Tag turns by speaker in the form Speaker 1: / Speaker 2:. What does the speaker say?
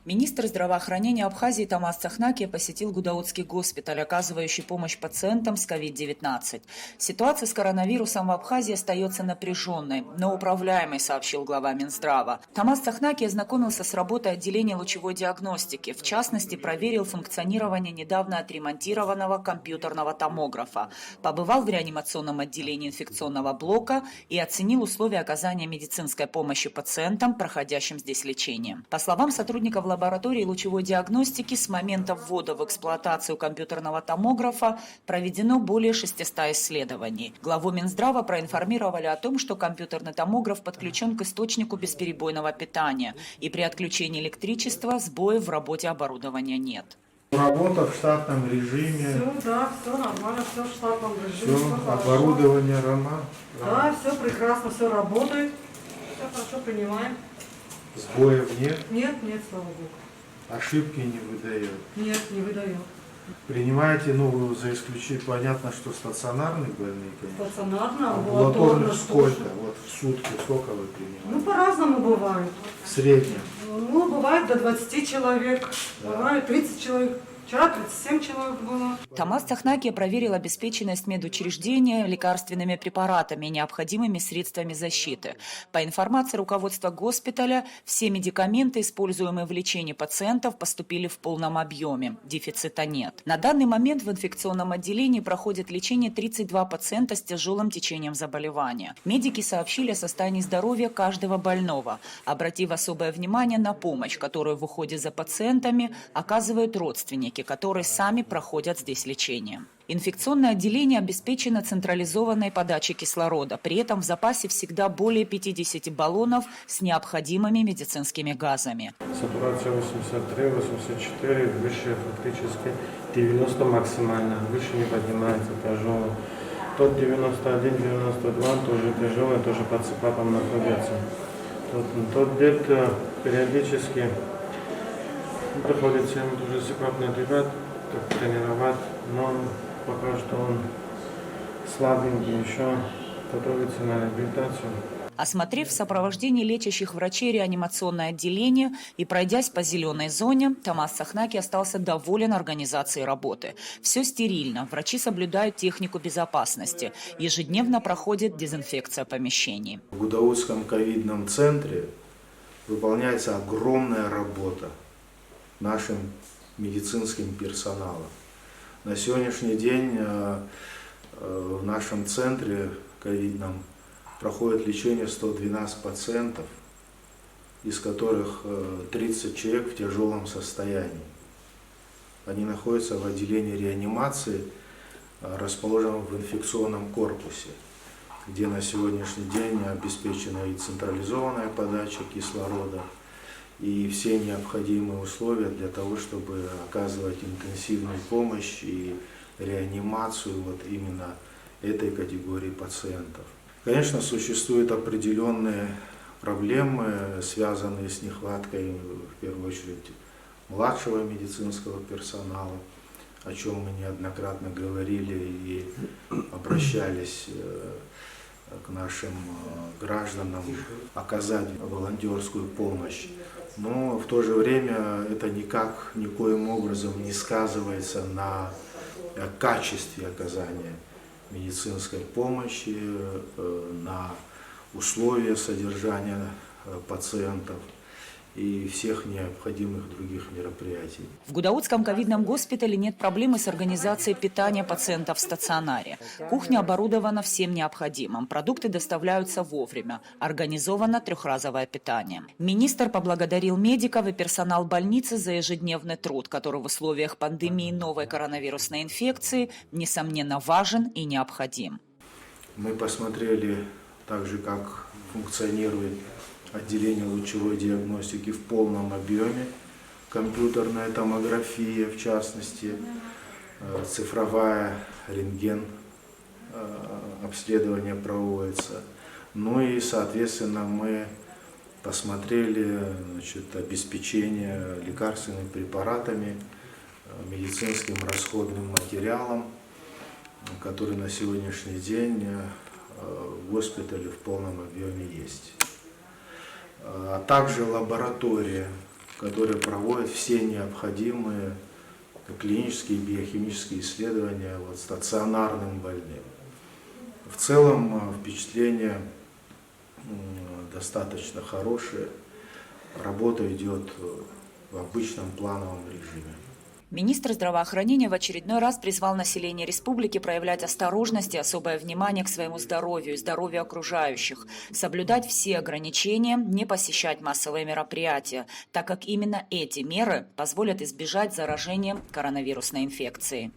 Speaker 1: Министр здравоохранения Абхазии Тамас Цахнакия посетил Гудаутский госпиталь, оказывающий помощь пациентам с COVID-19. Ситуация с коронавирусом в Абхазии остается напряженной, но управляемой, сообщил глава Минздрава. Тамас Цахнакия ознакомился с работой отделения лучевой диагностики. В частности, проверил функционирование недавно отремонтированного компьютерного томографа, побывал в реанимационном отделении инфекционного блока и оценил условия оказания медицинской помощи пациентам, проходящим здесь лечение. По словам сотрудников лаборатории лучевой диагностики, с момента ввода в эксплуатацию компьютерного томографа проведено более 600 исследований. Главу Минздрава проинформировали о том, что компьютерный томограф подключен к источнику бесперебойного питания, и при отключении электричества сбоев в работе оборудования нет.
Speaker 2: Работа в штатном режиме.
Speaker 3: Все, да, все нормально, все в штатном режиме.
Speaker 2: Все, оборудование роман.
Speaker 3: Да, все прекрасно, все работает. Все хорошо принимаем.
Speaker 2: Сбоев нет?
Speaker 3: Нет, слава богу.
Speaker 2: Ошибки не выдает?
Speaker 3: Нет, не выдает.
Speaker 2: Принимаете, за исключением, понятно, что стационарные больные, конечно.
Speaker 3: Стационарно,
Speaker 2: Амбулаторных
Speaker 3: амбулаторно.
Speaker 2: сколько? Вот в сутки сколько вы принимаете?
Speaker 3: По-разному бывает.
Speaker 2: В среднем?
Speaker 3: Бывает до 20 человек,
Speaker 2: Да.
Speaker 3: бывает 30 человек. Вчера 37 человек было.
Speaker 1: Тамас Цахнакия проверил обеспеченность медучреждения лекарственными препаратами и необходимыми средствами защиты. По информации руководства госпиталя, все медикаменты, используемые в лечении пациентов, поступили в полном объеме. Дефицита нет. На данный момент в инфекционном отделении проходит лечение 32 пациента с тяжелым течением заболевания. Медики сообщили о состоянии здоровья каждого больного, обратив особое внимание на помощь, которую в уходе за пациентами оказывают родственники, которые сами проходят здесь лечение. Инфекционное отделение обеспечено централизованной подачей кислорода. При этом в запасе всегда более 50 баллонов с необходимыми медицинскими газами.
Speaker 4: Сатурация 83, 84, выше фактически 90 максимально. Выше не поднимается, тяжелый. Тот 91, 92 тоже тяжелый, тоже под ЦПАПом находится. Тот где-то периодически приходится ему тоже ЦПАП надевать, тренировать, но пока что он слабенький, еще готовится на реабилитацию.
Speaker 1: Осмотрев в сопровождении лечащих врачей реанимационное отделение и пройдясь по зеленой зоне, Тамас Цахнакия остался доволен организацией работы. Все стерильно, врачи соблюдают технику безопасности, ежедневно проходит дезинфекция помещений.
Speaker 2: В Гудаутском ковидном центре выполняется огромная работа нашим медицинским персоналом. На сегодняшний день в нашем центре ковидном проходит лечение 112 пациентов, из которых 30 человек в тяжелом состоянии. Они находятся в отделении реанимации, расположенном в инфекционном корпусе, где на сегодняшний день обеспечена и централизованная подача кислорода, и все необходимые условия для того, чтобы оказывать интенсивную помощь и реанимацию именно этой категории пациентов. Конечно, существуют определенные проблемы, связанные с нехваткой, в первую очередь, младшего медицинского персонала, о чем мы неоднократно говорили и обращались к нашим гражданам оказать волонтерскую помощь. Но в то же время это никоим образом не сказывается на качестве оказания медицинской помощи, на условия содержания пациентов и всех необходимых других мероприятий.
Speaker 1: В Гудаутском ковидном госпитале нет проблемы с организацией питания пациентов в стационаре. Кухня оборудована всем необходимым. Продукты доставляются вовремя. Организовано трехразовое питание. Министр поблагодарил медиков и персонал больницы за ежедневный труд, который в условиях пандемии новой коронавирусной инфекции, несомненно, важен и необходим.
Speaker 2: Мы посмотрели также, как функционирует отделение лучевой диагностики в полном объеме, компьютерная томография, в частности, цифровая рентген, обследование проводится. Ну и, соответственно, мы посмотрели обеспечение лекарственными препаратами, медицинским расходным материалом, который на сегодняшний день в госпитале в полном объеме есть. А также лаборатория которые проводят все необходимые клинические и биохимические исследования стационарным больным. В целом впечатление достаточно хорошее. Работа идет в обычном плановом режиме.
Speaker 1: Министр здравоохранения в очередной раз призвал население республики проявлять осторожность и особое внимание к своему здоровью и здоровью окружающих, соблюдать все ограничения, не посещать массовые мероприятия, так как именно эти меры позволят избежать заражения коронавирусной инфекцией.